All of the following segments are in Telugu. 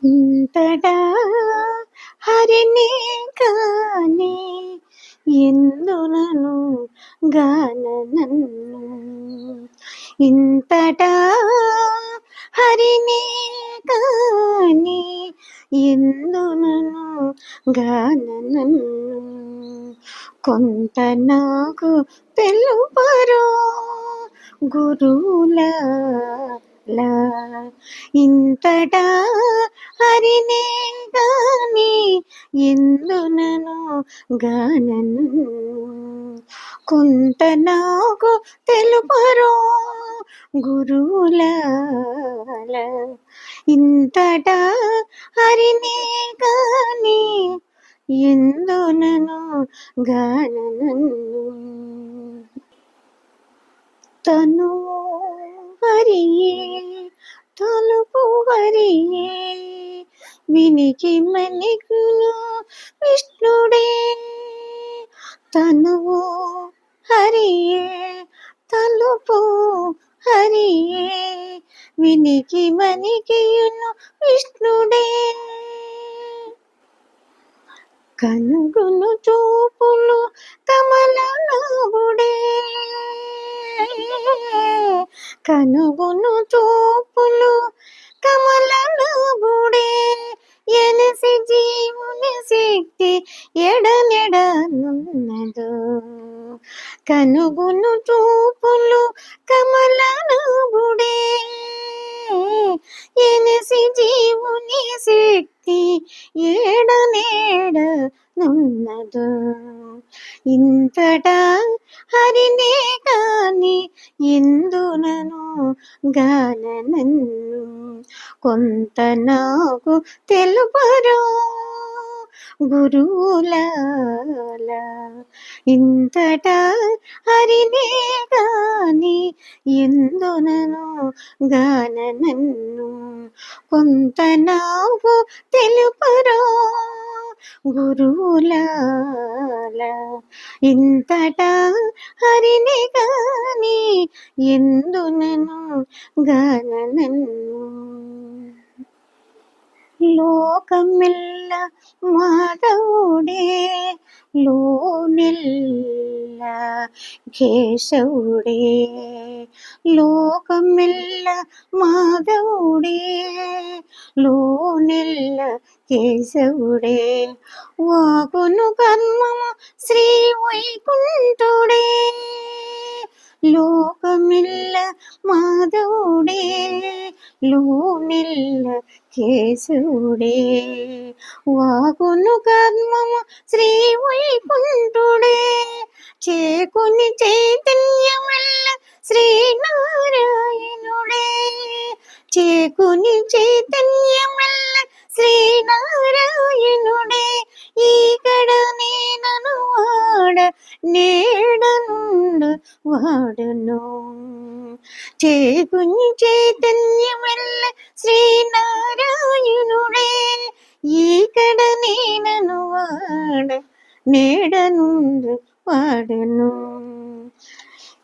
ఇంతటా హరిని కాని ఎందునను గాననన్ను. ఇంతటా హరిని కాని ఎందునను గాననన్ను. కొంత నాకు తెలుపరో గురువులా. ఇంతటా హరినే గాని ఎందునను గానను. కొంత నాకు తెలుపరో గురువులా. ఇంతటా హరినే గాని ఎందునను గానను. తను హరియే తలుపు హరియే వినికి మణికులు విష్ణుడే. తనువు హరియే తలుపు హరియే వినికి మణికియును విష్ణుడే. కనుగును చూపులు కమలనాభుడే. కనుగును చూపులు కమలనాభుడే. ఎనసి జీవుని శక్తి ఎడనెడనున్నదో. కనుగును చూపులు కమలనాభుడే. ఎనసి జీవుని శక్తి ఏడనేడనున్నదో. ఇంతటా హరినే కాని ఎందునను గాననన్ను. కొంత నాకు తెలుపరో గురువులా. ఇంతటా హరినే కాని ఎందునను గాననన్ను. కొంత నాకు తెలుపరో గురువులా. ఇంతటా హరినే కాని ఎందునను గాననన్ను. లోకమెల్ల మాధవుడే లోనెల్ల కేశవుడే. లోకమెల్ల మాధవుడే లోనెల్ల కేశవుడే. వాకును కర్మము శ్రీ వైకుంఠుడే. లోకమెల్ల మాధవుడే లోనెల్ల కేశవుడే. వాకును కర్మము శ్రీ వైకుంఠుడే. చేకుని చైతన్యమెల్ల శ్రీనారాయణుడే. చేకుని చైతన్యమెల్ల శ్రీనారాయణుడే. ఈకడ నేనను వాడ నేడనుండు వాడును. చేకుని చైతన్యమెల్ల శ్రీనారాయణుడే. ఈకడ నేనను వాడ నేడనుండు వాడును.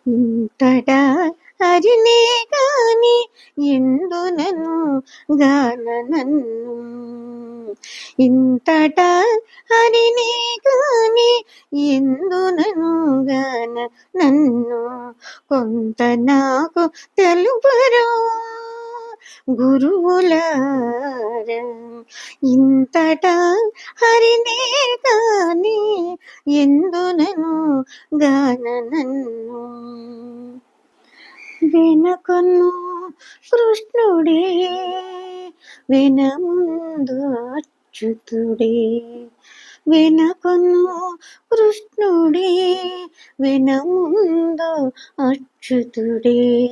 ఇంతటా హరినే కాని ఎందునను గాననన్ను. ఇంతటా హరినే కాని ఎందునను గాననన్ను. కొంత నాకు తెలుపరో గురువులారా. ఇంతటా హరినే కాని ఎందునను గాననన్ను. వెనకను కృష్ణుడే వెనముందు అచ్యుతుడే. వెనకను కృష్ణుడే వెనముందు అచ్యుతుడే.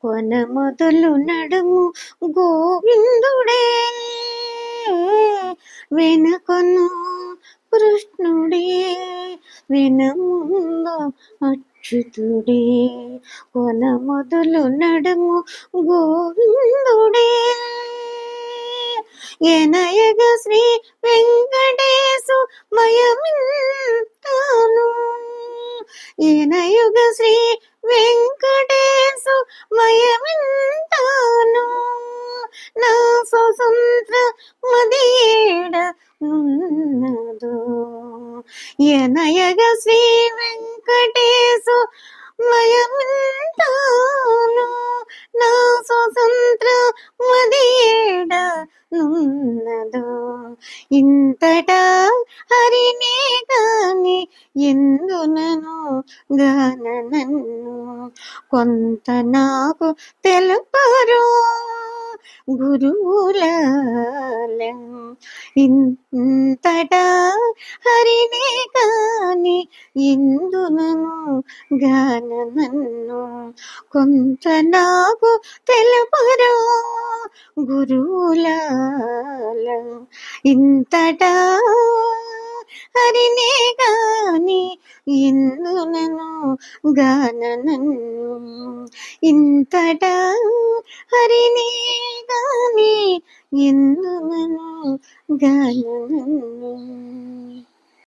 కొన మొదలు నడుము గోవిందుడే. వెనకను కృష్ణుడే వెనముందు అచ్యుతుడే. కొన మొదలు నడుము గోవిందుడే. ఎనయగ శ్రీ వెంకటేశు మయమింతాను. ఎనయుగ శ్రీ వెంకటేశు మయమింతాను. నా స్వతంత్ర మదియేడ నున్నదో ఎనయగ శ్రీ వెంకటేశు మయమింతాను నా స్వతంత్ర మదియేడ నున్నదో ఇంతటా హరినే కాని ఎందునను గాన నన్ను కొంత నాకు తెలుపరు గురువుల ఇంతటా హరినే కాని ఎందునను గాన నన్ను కొంత నాకు తెలుపరు గురువుల ఇంతటా హరినే కాని ఎందునను గాన నన్ను ఇంతటా హరినే కాని ఎందునను గాన నన్ను